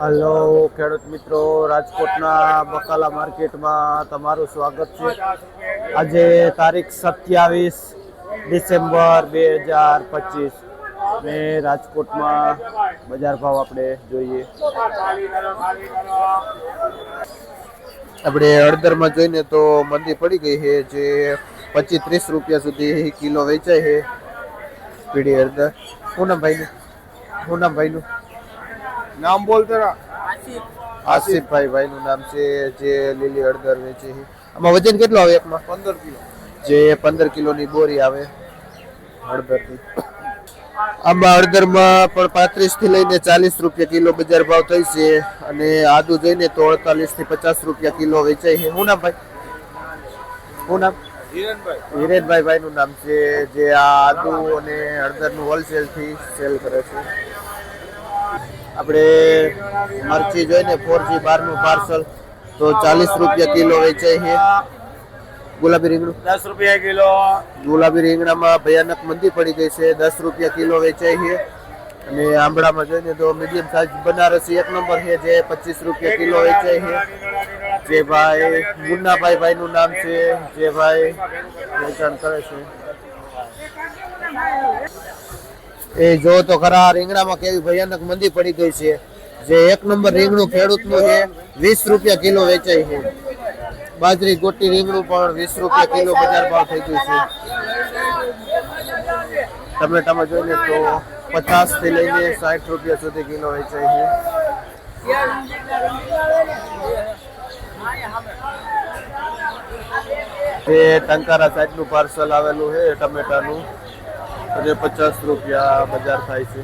Hello ખેડૂત મિત્રો, રાજકોટના બકાલા માર્કેટમાં તમારું સ્વાગત છે. આજે તારીખ 27 ડિસેમ્બર 2025 ને રાજકોટમાં બજાર ભાવ આપણે જોઈએ. આપણે હળદરમાં જોઈને તો મંદી પડી ગઈ છે, જે 25-30 રૂપિયા સુધી કિલો વેચાય છે. પીળી હળદર. શું નામ ભાઈનું? નામ બોલ જરા. આસિફભાઈ ભાઈનું નામ છે, જે લીલી હળદર વેચે છે. આમાં વજન કેટલો આવે એકમાં? 15 કિલો. જે 15 કિલોની બોરી આવે હળદરની. આમાં હળદરમાં પણ 35 થી લઈને 40 રૂપિયા કિલો બજાર ભાવ થઈ છે, અને આદુ જોઈને તો 48 થી 50 રૂપિયા કિલો વેચાય છે. શું નામ ભાઈ? હિરેનભાઈ ભાઈનું નામ છે, જે આ આદુ અને હળદરનું હોલસેલ થી સેલ કરે છે. આપણે મરચી જોઈને 4G 12 પાર્સલ તો 40 રૂપિયા કિલો વેચાય છે. ગુલાબી રીંગણું 10 રૂપિયા કિલો. ગુલાબી રીંગણામાં ભયાનક મંદી પડી ગઈ છે, 10 રૂપિયા કિલો વેચાય છે. અને આંબળામાં જોઈને તો મીડિયમ સાઇઝ બનારસી 1 નંબર છે, જે 25 રૂપિયા કિલો વેચાય છે. જે ભાઈ મુન્નાભાઈ ભાઈનું નામ છે, જે ભાઈ વેચાણ કરે છે. એ જો તો ખરા રીંગણામાં કેવી ભયાનક મંદી પડી ગઈ છે. જે 1 નંબર રીંગણું ખેડૂતનું છે, 20 રૂપિયા કિલો વેચાય છે. બાજરી ગોટી રીંગણું પણ 20 રૂપિયા કિલો બજાર ભાવ થઈ ગયું છે. ટમેટામાં જોઈને તો 50 થી લઈને 60 રૂપિયા સુધી કિલો વેચાય છે. જે ટંકારા સાઈડનું પાર્સલ આવેલું છે ટમેટાનું, જે 50 રૂપિયા બજાર થાય છે.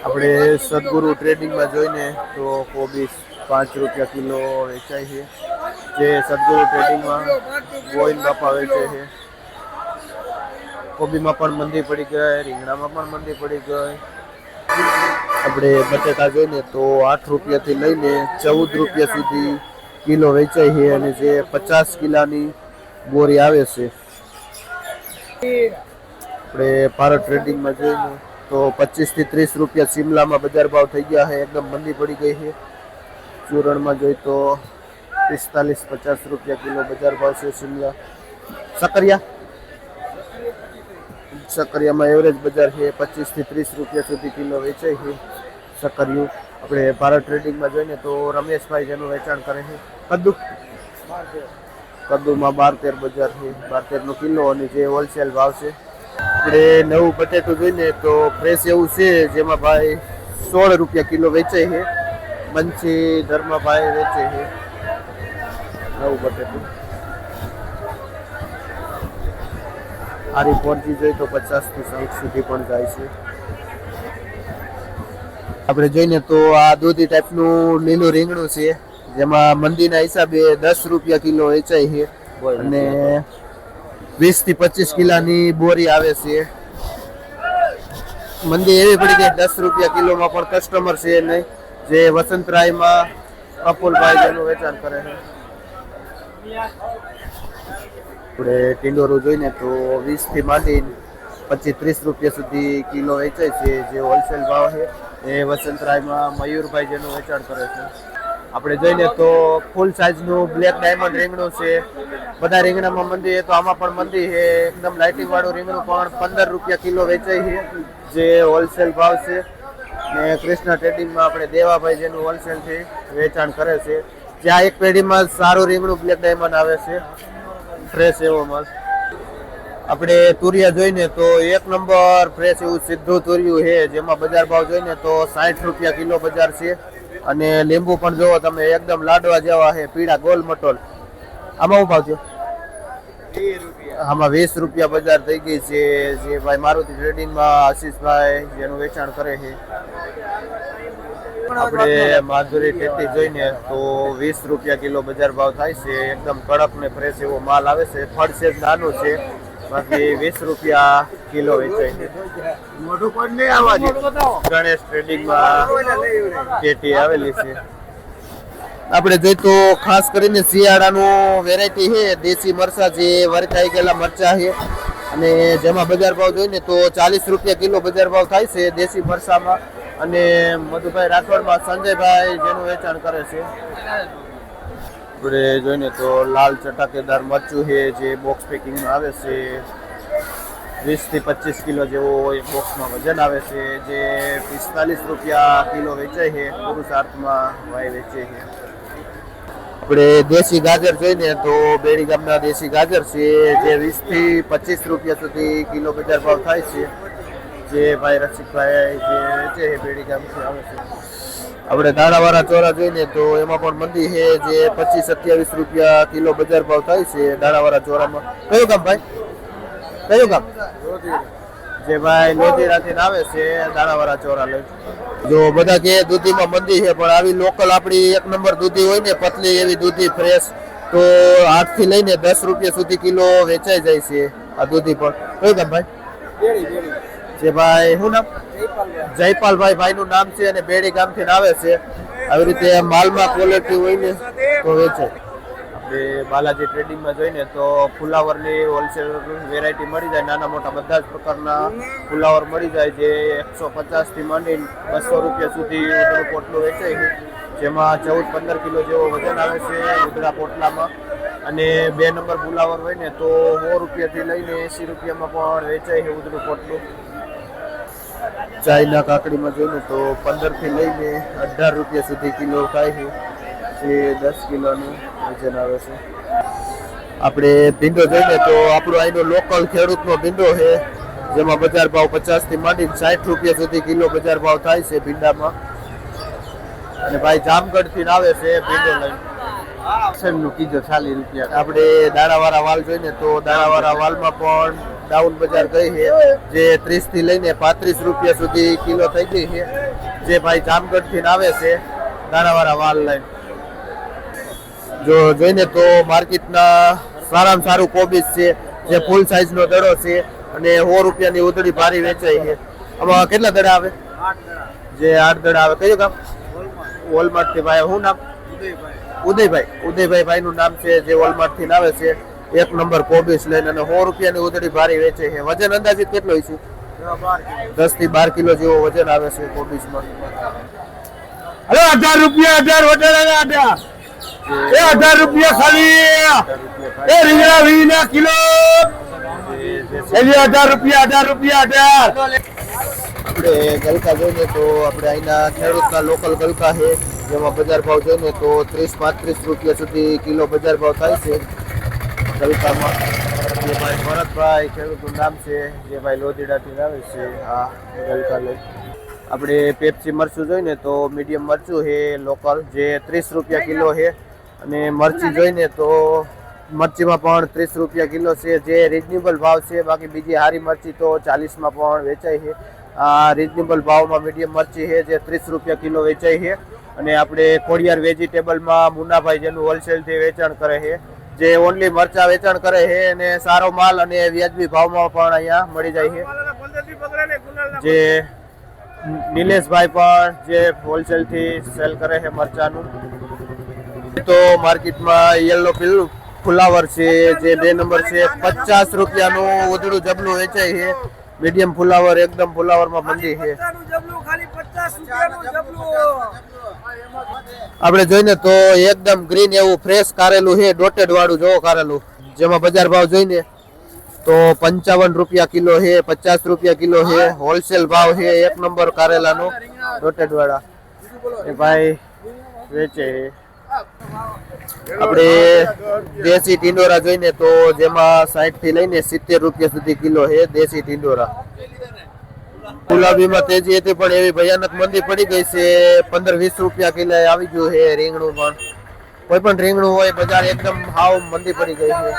આપણે સદગુરુ ટ્રેડિંગમાં જોઈને તો કોબીસ 5 રૂપિયા કિલો વેચાય છે. જે સદગુરુ ટ્રેડિંગમાં ગોવિંદ બાપા વેચે છે. કોબીમાં પણ મંદી પડી ગઈ, રીંગણામાં પણ મંદી પડી ગઈ. આપણે બટેટા જોઈને તો 8 રૂપિયાથી લઈને 14 રૂપિયા સુધી કિલો વેચાય છે, અને જે 50 કિલાની બોરી આવે છે. આપણે ભારત ટ્રેડિંગમાં જોઈને તો 25 થી 30 રૂપિયા શિમલામાં બજાર ભાવ થઈ ગયા છે, એકદમ મંદી પડી ગઈ છે. ચૂરણમાં જોઈ તો 45-50 રૂપિયા કિલો બજાર ભાવ છે શિમલા. સકરિયામાં એવરેજ બજાર છે, 25 થી 30 રૂપિયા સુધી કિલો વેચાય છે સકરિયું. આપણે ભારત ટ્રેડિંગમાં જોઈને તો રમેશભાઈ જેનું વેચાણ કરે છે. કદ્દુમાં 12-13 બજાર છે, 12-13 કિલો, અને જે હોલસેલ ભાવ છે. આપણે નવું બટેટું જોઈને તો ફ્રેશ એવું છે, જેમાં ભાઈ 16 રૂપિયા કિલો વેચાય છે. બંસી ધર્મભાઈ વેચે છે નવું બટેટું. આરી 4G જોઈ તો 50 થી 60 સુધી પણ જાય છે. આપણે જોઈને તો આ દૂધી ટાઈપનું લીલું રીંગણું છે, જેમાં મંદીના હિસાબે 10 રૂપિયા કિલો વેચાય છે, અને 20 થી 25 કિલાની બોરી આવે છે. મંદી એવી પડી ગઈ 10 રૂપિયા કિલોમાં પણ કસ્ટમર છે નહીં, જે વસંતરાયમાં પ્રફુલભાઈ જેનું વેચાણ કરે છે. આપણે ટીંડોરું જોઈને તો 20 થી માંડી 25-30 રૂપિયા સુધી કિલો વેચાય છે, જે હોલસેલ ભાવ છે. એ વસંતરાયમાં મયુરભાઈ જેનું વેચાણ કરે છે. આપણે જોઈને તો ફૂલ સાઇઝનું બ્લેક ડાયમંડ રીંગણું છે. બધા રીંગણામાં મંદી છે, તો આમાં પણ મંદી છે. એકદમ લાઇટિંગ વાળું રીંગણું પણ 15 રૂપિયા કિલો વેચાય છે, જે હોલસેલ ભાવ છે. ને કૃષ્ણ ટ્રેડિંગમાં આપણે દેવાભાઈ જેનું હોલસેલથી વેચાણ કરે છે. જ્યાં એક પેઢીમાં સારું રીંગણું બ્લેક ડાયમંડ આવે છે, ફ્રેશ એવો માલ. આપણે તુરિયા જોઈને તો 1 નંબર ફ્રેશ એવું સીધું તુરિયું છે, જેમાં બજાર ભાવ જોઈને તો 60 રૂપિયા કિલો બજાર છે. અને લીંબુ પણ જોવો તમે, એકદમ લાડવા જેવા છે, પીળા ગોલ મટોલ. આમાં શું ભાવ થયો? આમાં 20 રૂપિયા બજાર થઈ ગઈ છે, જે ભાઈ મારુતિ ટ્રેડિંગમાં આશીષભાઈ જેનું વેચાણ કરે છે. આપણે માધુરી ટેટી જોઈને તો 20 રૂપિયા કિલો બજાર ભાવ થાય છે. એકદમ કડક ને ફ્રેશ એવો માલ આવે છે. ફળ સેજ નાનું છે, બાકી 20 રૂપિયા કિલો વેચાય છે. ગણેશ ટ્રેડિંગમાં ટેટી આવેલી છે. આપણે જોઈ તો ખાસ કરીને શિયાળાનું વેરાયટી છે, દેશી મરચા, જે વરખાઈ ગયેલા મરચા છે. અને જેમાં બજાર ભાવ જોઈને તો 40 રૂપિયા કિલો બજાર ભાવ થાય છે દેશી મરચામાં. અને મધુભાઈ રાઠોડમાં સંજયભાઈ જેનું વેચાણ કરે છે. આપણે જોઈને તો લાલ ચટાકેદાર મરચું છે જે બોક્સ પેકિંગમાં આવે છે. 20 થી 25 કિલો જેવો એક બોક્સમાં વજન આવે છે, જે 45 રૂપિયા કિલો વેચાય છે. પુરુષાર્થમાં ભાઈ વેચે છે. આપણે દેશી ગાજર જોઈને તો બેડી ગામના દેશી ગાજર છે, જે 20 થી 25 રૂપિયા સુધી કિલો બજાર ભાવ થાય છે. જે ભાઈ રસિકભાઈ જે વેચે છે બેડી ગામથી આવે છે. આપણે દાણાવાળા ચોરા જોઈએ તો એમાં પણ મંદી છે, જે 25-27 રૂપિયા કિલો બજાર ભાવ થાય છે. દાણાવાળા ચોરામાં કયું ગામ ભાઈ? કયું ગામ? જે ભાઈ લોધીરાથી આવે છે દાણાવાળા ચોરા લઈ. જો બધા કે દૂધીમાં મંદી છે, પણ આવી લોકલ આપણી એક નંબર દૂધી હોય ને, પતલી એવી દૂધી ફ્રેશ, તો 8 થી લઈને 10 રૂપિયા સુધી કિલો વેચાઈ જાય છે આ દૂધી પણ. કયું ગામ ભાઈ? જે ભાઈ શું નામ? જયપાલભાઈ ભાઈનું નામ છે અને બેડી ગામથી આવે છે. આવી રીતે માલમાં ક્વોલિટી હોય ને તો વેચાય. આપણે બાલાજી ટ્રેડિંગમાં જોઈને તો ફુલાવરની હોલસેલ વેરાયટી મળી જાય. નાના મોટા બધા જ પ્રકારના ફુલાવર મળી જાય, જે 150 થી માંડીને 200 રૂપિયા સુધી ઉધડું પોટલું વેચાય છે. જેમાં 14-15 કિલો જેવો વજન આવે છે ઉધડા પોટલામાં. અને 2 નંબર ફુલાવર હોય ને તો 100 રૂપિયાથી લઈને 80 રૂપિયામાં પણ વેચાય છે ઉધડું પોટલું. ચાઈના કાકડીમાં જોઈએ તો 15 થી લઈને 18 રૂપિયા સુધી કિલો થાય છે, જે 10 કિલોનું વજન આવે છે. આપણે ભીંડો જોઈએ તો આપણો અહીંનો લોકલ ખેડૂતનો ભીંડો છે, જેમાં બજાર ભાવ 50 થી માંડીને 60 રૂપિયા સુધી કિલો બજાર ભાવ થાય છે ભીંડામાં. અને ભાઈ જામગઢથી આવે છે ભીંડો લઈને. કીધો 40 રૂપિયા. આપણે દાણાવાળા વાલ જોઈએ તો દાણાવાળા વાલમાં પણ ડાઉન બજાર ગઈ છે, જે 30 થી લઈને 35 રૂપિયા સુધી કિલો થઈ ગઈ છે. જે ભાઈ જામગઢથી આવે છે દાણાવાળા વાલ લઈને. જો જોઈને તો માર્કેટના સારામાં સારું કોબીજ છે, જે ફૂલ સાઈઝનો દડો છે અને 100 રૂપિયાની ઉધડી ભારી વેચાય છે. આમાં કેટલા દડા આવે? 8 દડા. જે 8 દડા આવે. કયું ગામ? વોલમાર્ટ થી. ભાઈ શું નામ? ઉદયભાઈ ભાઈનું નામ છે, જે વોલમાર્ટ થી આવે છે. એક નંબર કોબીજ લઈને અને 100 રૂપિયાની ઉધડી ભારી વેચે છે. વજન અંદાજિત કેટલો હોય છે? 10 થી 12 કિલો જેવો વજન આવે છે કોબીજમાં. હલો 18 રૂપિયા 18 વટાણા 18 રૂપિયા ખાલી. એ રીંગણા 20 કિલો 18 રૂપિયા 18. આપણે ગલકા જોઈએ તો આપણે અહીંના ખેડૂતના લોકલ ગલકા છે, જેમાં બજાર ભાવ જોઈએ તો 30-35 રૂપિયા સુધી કિલો બજાર ભાવ થાય છે ગલકામાં. જે ભાઈ ભરતભાઈ ખેડૂતનું નામ છે, જે ભાઈ લોધીડાથી આવે છે આ ગલકા લઈ. આપણે પેપ્સી મરચું જોઈને તો મીડિયમ મરચું છે લોકલ, જે 30 રૂપિયા કિલો છે. અને મરચી જોઈને તો મરચીમાં પણ 30 રૂપિયા કિલો છે, જે રિઝનેબલ ભાવ છે. બાકી બીજી હારી મરચી તો 40માં પણ વેચાય છે. આ રિઝનેબલ ભાવમાં મીડિયમ મરચી છે, જે 30 રૂપિયા કિલો વેચાય છે. અને આપણે ખોડિયાર વેજીટેબલમાં મુન્નાભાઈ જેનું હોલસેલથી વેચાણ કરે છે, જે ઓનલી મરચા વેચાણ કરે છે અને સારો માલ અને વ્યાજબી ભાવમાં પણ અહીંયા મળી જાય છે. જે નિલેશભાઈ પણ જે હોલસેલથી સેલ કરે છે મરચાનું. તો માર્કેટમાં યલો ફુલાવર છે, જે 2 નંબર છે, 50 રૂપિયાનું ઉધડું જબલું વેચાય છે. મીડિયમ ફુલાવર, એકદમ ફુલાવરમાં મંદી છે. આપણે જોઈને તો એકદમ ગ્રીન એવું ફ્રેશ કારેલું છે, ડોટેડ વાળું જોવો કારેલું, જેમાં બજાર ભાવ જોઈને તો 55 રૂપિયા કિલો છે, 50 રૂપિયા કિલો છે. હોલસેલ ભાવ છે એક નંબર કારેલાનો ડોટેડ વાળા. એ ભાઈ વેચે. આપણે દેશી ટીંડોરા જોઈને તો જેમાં 60 થી લઈને 70 રૂપિયા સુધી કિલો છે દેશી ટીંડોરા. ગુલાબીમાં તેજી હતી, પણ એવી ભયાનક મંદી પડી ગઈ છે. 15-20 રૂપિયા કિલો આવી ગયું છે રીંગણું પણ. કોઈ પણ રીંગણું હોય બજાર એકદમ હાવ મંદી પડી ગઈ છે.